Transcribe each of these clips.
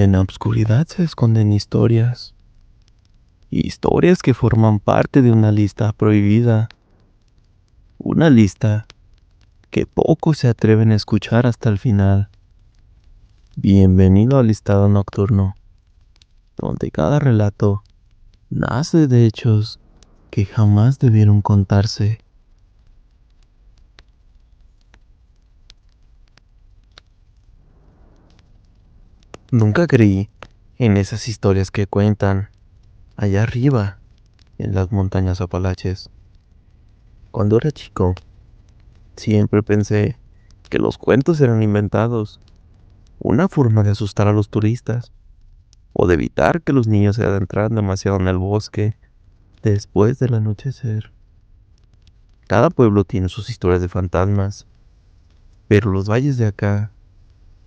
En la oscuridad se esconden historias, historias que forman parte de una lista prohibida, una lista que pocos se atreven a escuchar hasta el final. Bienvenido al listado nocturno, donde cada relato nace de hechos que jamás debieron contarse. Nunca creí en esas historias que cuentan allá arriba, en las montañas Apalaches. Cuando era chico, siempre pensé que los cuentos eran inventados, una forma de asustar a los turistas o de evitar que los niños se adentraran demasiado en el bosque después del anochecer. Cada pueblo tiene sus historias de fantasmas, pero los valles de acá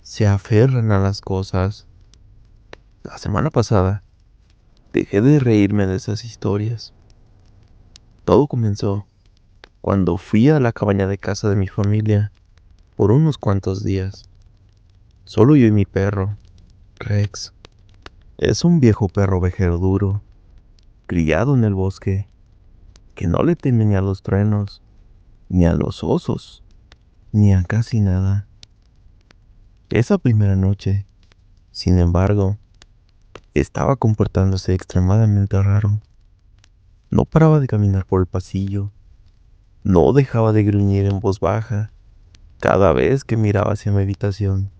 se aferran a las cosas. La semana pasada dejé de reírme de esas historias. Todo comenzó cuando fui a la cabaña de casa de mi familia por unos cuantos días. Solo yo y mi perro, Rex. Es un viejo perro ovejero duro, criado en el bosque, que no le teme ni a los truenos, ni a los osos, ni a casi nada. Esa primera noche, sin embargo, estaba comportándose extremadamente raro. No paraba de caminar por el pasillo, no dejaba de gruñir en voz baja cada vez que miraba hacia mi habitación.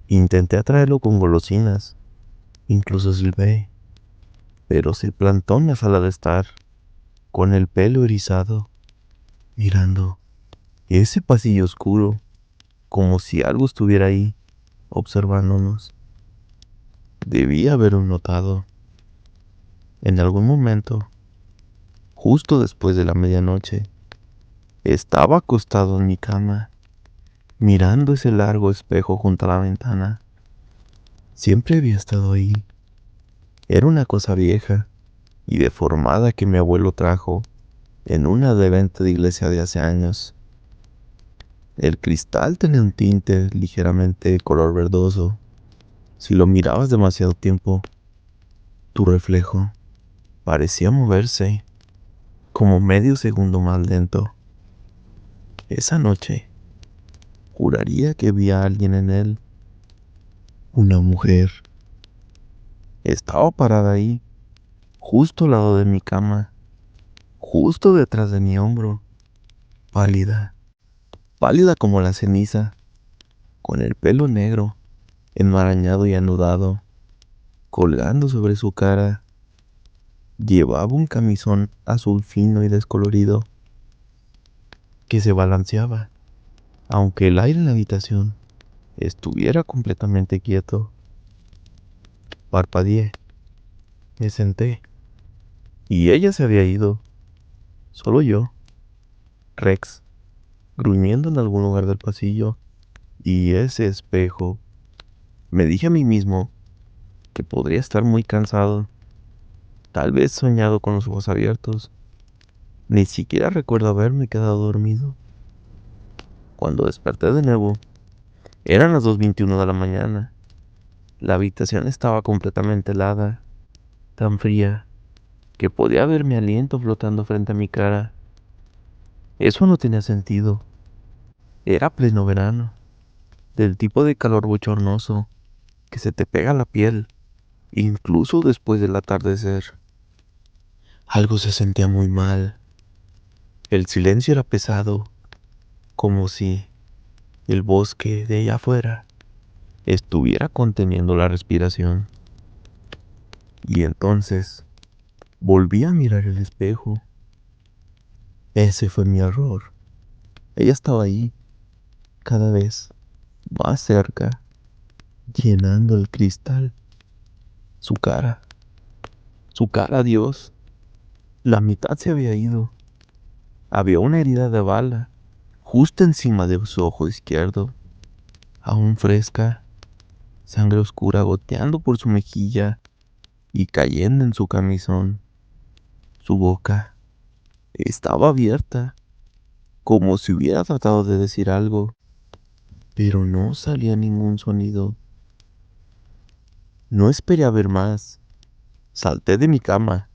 Intenté atraerlo con golosinas, incluso silbé, pero se plantó en la sala de estar, con el pelo erizado, mirando ese pasillo oscuro, como si algo estuviera ahí, observándonos. Debía haberlo notado. En algún momento, justo después de la medianoche, estaba acostado en mi cama, mirando ese largo espejo junto a la ventana. Siempre había estado ahí. Era una cosa vieja y deformada que mi abuelo trajo en una de venta de iglesia de hace años. El cristal tenía un tinte ligeramente color verdoso. Si lo mirabas demasiado tiempo, tu reflejo parecía moverse como medio segundo más lento. Esa noche, juraría que vi a alguien en él. Una mujer. Estaba parada ahí, justo al lado de mi cama, justo detrás de mi hombro, pálida, pálida como la ceniza, con el pelo negro, enmarañado y anudado, colgando sobre su cara. Llevaba un camisón azul fino y descolorido que se balanceaba, aunque el aire en la habitación estuviera completamente quieto. Parpadeé, me senté, y ella se había ido. Solo yo, Rex, gruñendo en algún lugar del pasillo, y ese espejo. Me dije a mí mismo que podría estar muy cansado, tal vez soñado con los ojos abiertos. Ni siquiera recuerdo haberme quedado dormido. Cuando desperté de nuevo, eran las 2:21 de la mañana. La habitación estaba completamente helada, tan fría, que podía ver mi aliento flotando frente a mi cara. Eso no tenía sentido. Era pleno verano, del tipo de calor bochornoso que se te pega a la piel, incluso después del atardecer. Algo se sentía muy mal. El silencio era pesado, como si el bosque de allá afuera estuviera conteniendo la respiración. Y entonces volví a mirar el espejo. Ese fue mi error. Ella estaba ahí, cada vez más cerca, llenando el cristal. Su cara, su cara, Dios. La mitad se había ido. Había una herida de bala justo encima de su ojo izquierdo, aún fresca, sangre oscura goteando por su mejilla y cayendo en su camisón. Su boca estaba abierta, como si hubiera tratado de decir algo, pero no salía ningún sonido. No esperé a ver más. Salté de mi cama,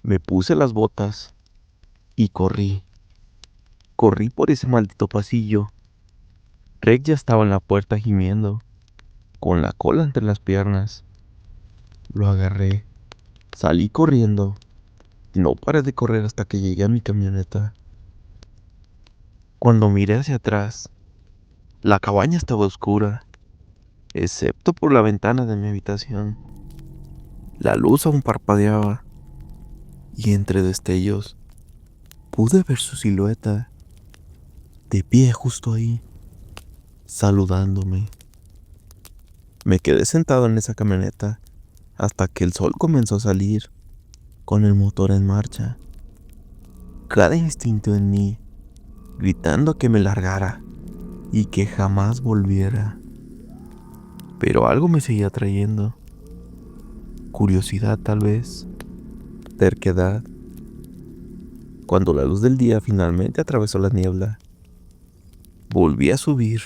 me puse las botas y corrí. Corrí por ese maldito pasillo. Rex ya estaba en la puerta gimiendo, con la cola entre las piernas. Lo agarré, salí corriendo. No paré de correr hasta que llegué a mi camioneta. Cuando miré hacia atrás, la cabaña estaba oscura, excepto por la ventana de mi habitación. La luz aún parpadeaba, y entre destellos pude ver su silueta, de pie justo ahí, saludándome. Me quedé sentado en esa camioneta hasta que el sol comenzó a salir, con el motor en marcha. Cada instinto en mí gritando que me largara y que jamás volviera. Pero algo me seguía atrayendo. Curiosidad tal vez, terquedad. Cuando la luz del día finalmente atravesó la niebla, volví a subir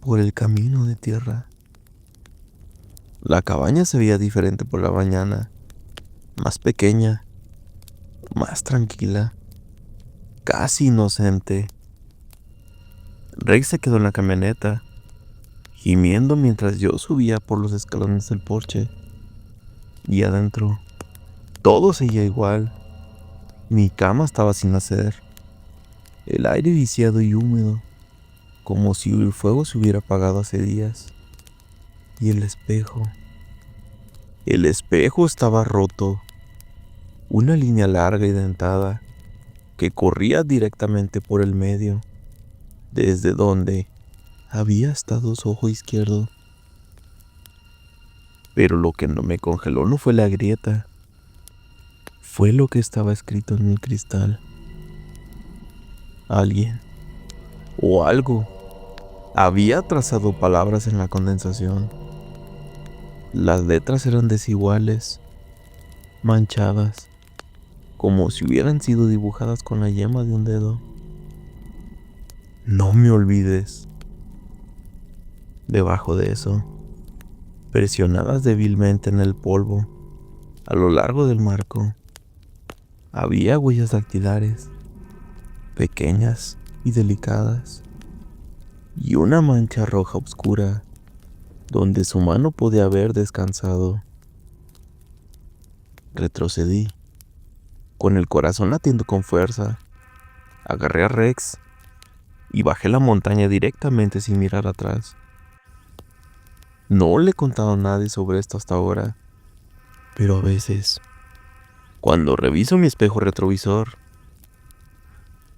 por el camino de tierra. La cabaña se veía diferente por la mañana, más pequeña, más tranquila, casi inocente. Rex se quedó en la camioneta, gimiendo mientras yo subía por los escalones del porche. Y adentro, todo seguía igual. Mi cama estaba sin hacer, el aire viciado y húmedo, como si el fuego se hubiera apagado hace días. Y el espejo estaba roto, una línea larga y dentada que corría directamente por el medio, desde donde había estado su ojo izquierdo. Pero lo que no me congeló no fue la grieta, fue lo que estaba escrito en el cristal. Alguien o algo había trazado palabras en la condensación. Las letras eran desiguales, manchadas, como si hubieran sido dibujadas con la yema de un dedo. No me olvides. Debajo de eso, presionadas débilmente en el polvo, a lo largo del marco, había huellas dactilares, pequeñas y delicadas, y una mancha roja oscura donde su mano podía haber descansado. Retrocedí, con el corazón latiendo con fuerza. Agarré a Rex y bajé la montaña directamente sin mirar atrás. No le he contado a nadie sobre esto hasta ahora, pero a veces, cuando reviso mi espejo retrovisor,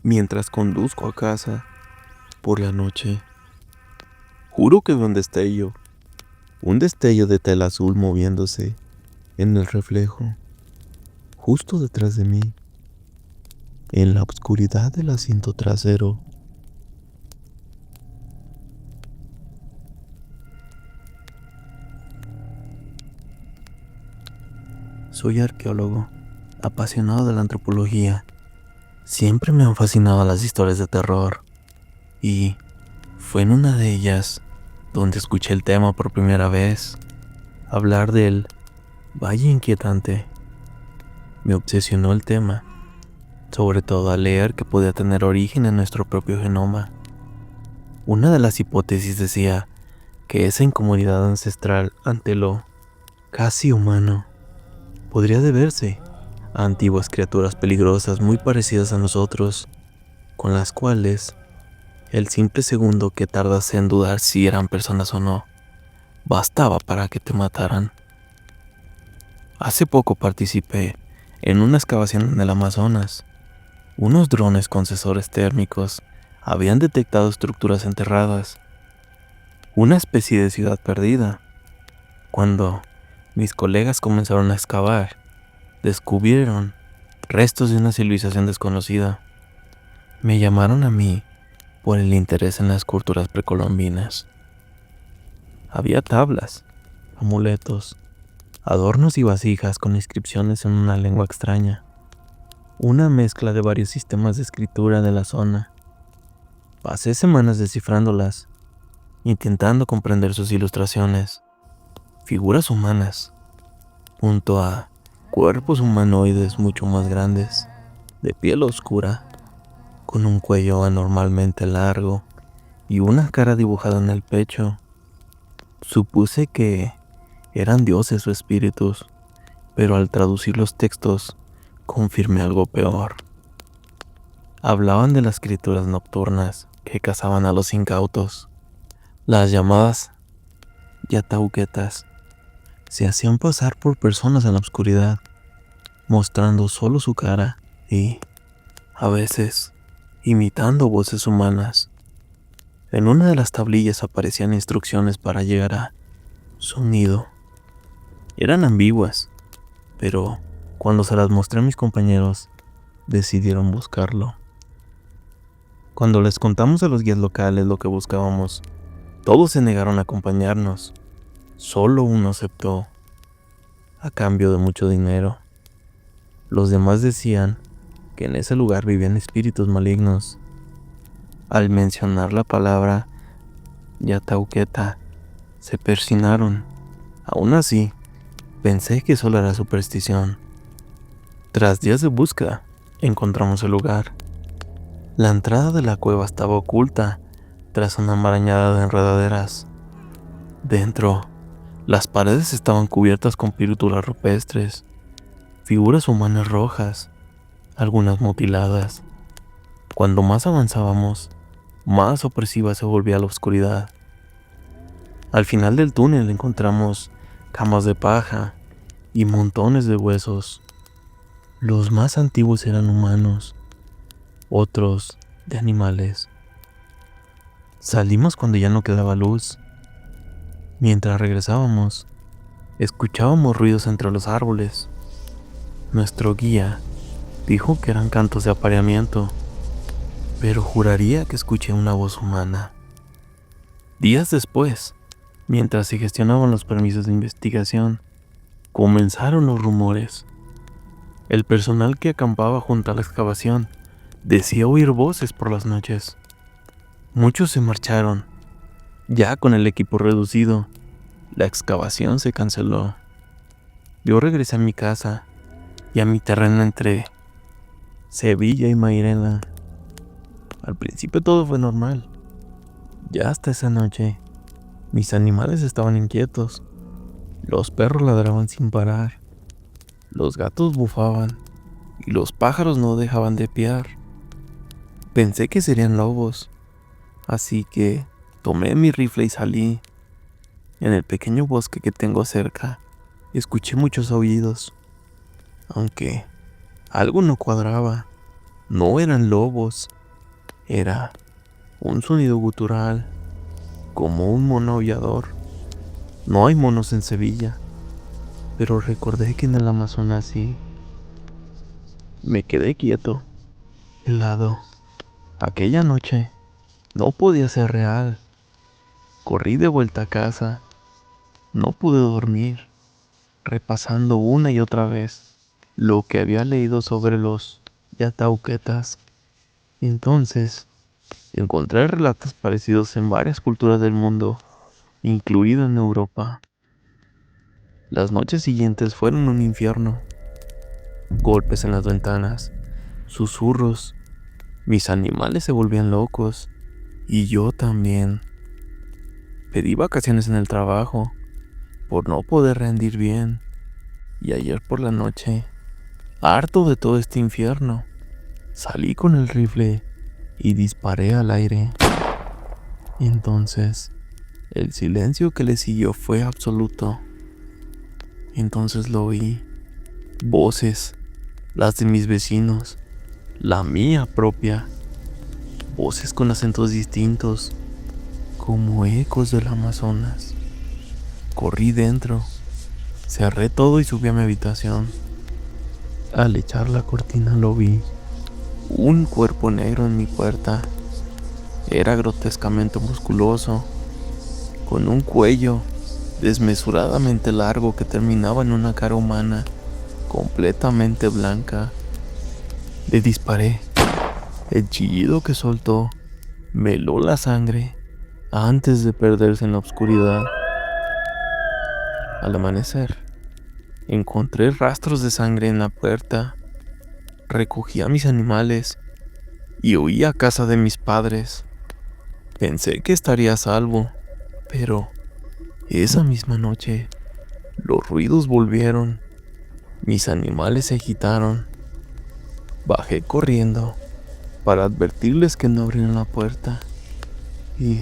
mientras conduzco a casa por la noche, juro que veo un destello de tela azul moviéndose en el reflejo, justo detrás de mí, en la oscuridad del asiento trasero. Soy arqueólogo, apasionado de la antropología. Siempre me han fascinado las historias de terror, y fue en una de ellas donde escuché el tema por primera vez. Hablar del Valle Inquietante. Me obsesionó el tema, sobre todo al leer que podía tener origen en nuestro propio genoma. Una de las hipótesis decía que esa incomodidad ancestral ante lo casi humano podría deberse a antiguas criaturas peligrosas muy parecidas a nosotros, con las cuales el simple segundo que tardase en dudar si eran personas o no, bastaba para que te mataran. Hace poco participé en una excavación en el Amazonas. Unos drones con sensores térmicos habían detectado estructuras enterradas, una especie de ciudad perdida. Cuando mis colegas comenzaron a excavar, descubrieron restos de una civilización desconocida. Me llamaron a mí por el interés en las culturas precolombinas. Había tablas, amuletos, adornos y vasijas con inscripciones en una lengua extraña. Una mezcla de varios sistemas de escritura de la zona. Pasé semanas descifrándolas, intentando comprender sus ilustraciones. figuras humanas, junto a cuerpos humanoides mucho más grandes, de piel oscura, con un cuello anormalmente largo y una cara dibujada en el pecho. Supuse que eran dioses o espíritus, pero al traducir los textos confirmé algo peor. Hablaban de las criaturas nocturnas que cazaban a los incautos. Las llamadas yatauquetas se hacían pasar por personas en la oscuridad, mostrando solo su cara y, a veces, imitando voces humanas. En una de las tablillas aparecían instrucciones para llegar a su nido. Eran ambiguas, pero cuando se las mostré a mis compañeros, decidieron buscarlo. Cuando les contamos a los guías locales lo que buscábamos, todos se negaron a acompañarnos. Solo uno aceptó, a cambio de mucho dinero. Los demás decían que en ese lugar vivían espíritus malignos. Al mencionar la palabra yatauqueta, se persinaron. Aún así, pensé que solo era superstición. Tras días de búsqueda, encontramos el lugar. La entrada de la cueva estaba oculta tras una marañada de enredaderas. Dentro, las paredes estaban cubiertas con pinturas rupestres, figuras humanas rojas, algunas mutiladas. Cuando más avanzábamos, más opresiva se volvía la oscuridad. Al final del túnel encontramos camas de paja y montones de huesos. Los más antiguos eran humanos, otros de animales. Salimos cuando ya no quedaba luz. Mientras regresábamos, escuchábamos ruidos entre los árboles. Nuestro guía dijo que eran cantos de apareamiento, pero juraría que escuché una voz humana. Días después, mientras se gestionaban los permisos de investigación, comenzaron los rumores. El personal que acampaba junto a la excavación decía oír voces por las noches. Muchos se marcharon. Ya con el equipo reducido, la excavación se canceló. Yo regresé a mi casa y a mi terreno entre Sevilla y Mairena. Al principio todo fue normal. Ya hasta esa noche, mis animales estaban inquietos. Los perros ladraban sin parar. Los gatos bufaban y los pájaros no dejaban de piar. Pensé que serían lobos, así que tomé mi rifle y salí. En el pequeño bosque que tengo cerca, escuché muchos aullidos, aunque algo no cuadraba. No eran lobos, era un sonido gutural, como un mono aullador. No hay monos en Sevilla, pero recordé que en el Amazonas sí. Me quedé quieto, helado. Aquella noche no podía ser real. Corrí de vuelta a casa. No pude dormir, repasando una y otra vez lo que había leído sobre los yatauquetas. Entonces, encontré relatos parecidos en varias culturas del mundo, incluido en Europa. Las noches siguientes fueron un infierno. Golpes en las ventanas, susurros. Mis animales se volvían locos, y yo también. Pedí vacaciones en el trabajo, por no poder rendir bien. Y ayer por la noche, harto de todo este infierno, salí con el rifle y disparé al aire. Entonces, el silencio que le siguió fue absoluto. Entonces lo oí. Voces, las de mis vecinos, la mía propia. Voces con acentos distintos, como ecos del Amazonas. Corrí dentro, cerré todo y subí a mi habitación. Al echar la cortina lo vi. Un cuerpo negro en mi puerta. Era grotescamente musculoso, con un cuello desmesuradamente largo que terminaba en una cara humana completamente blanca. Le disparé. El chillido que soltó me heló la sangre antes de perderse en la oscuridad. Al amanecer, encontré rastros de sangre en la puerta. Recogí a mis animales y huí a casa de mis padres. Pensé que estaría a salvo, pero esa misma noche los ruidos volvieron. Mis animales se agitaron. Bajé corriendo para advertirles que no abrieran la puerta. Y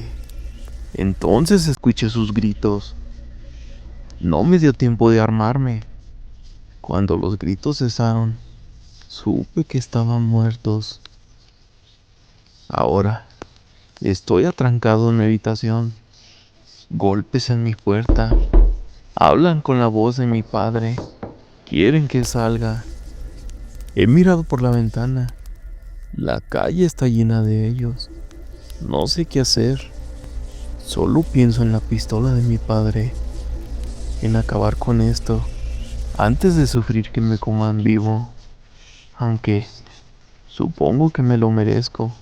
entonces escuché sus gritos. No me dio tiempo de armarme. Cuando los gritos cesaron, supe que estaban muertos. Ahora estoy atrancado en mi habitación. Golpes en mi puerta. Hablan con la voz de mi padre. Quieren que salga. He mirado por la ventana. La calle está llena de ellos. No sé qué hacer. Solo pienso en la pistola de mi padre. En acabar con esto antes de sufrir que me coman vivo. Aunque supongo que me lo merezco.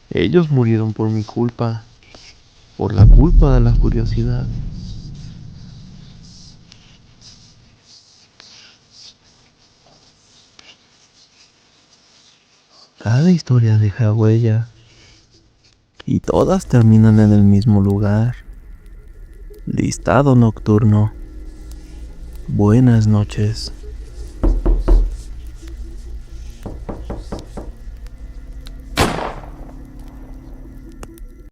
Ellos murieron por mi culpa. Por la culpa de la curiosidad. Cada historia deja huella. Y todas terminan en el mismo lugar. Listado nocturno. Buenas noches.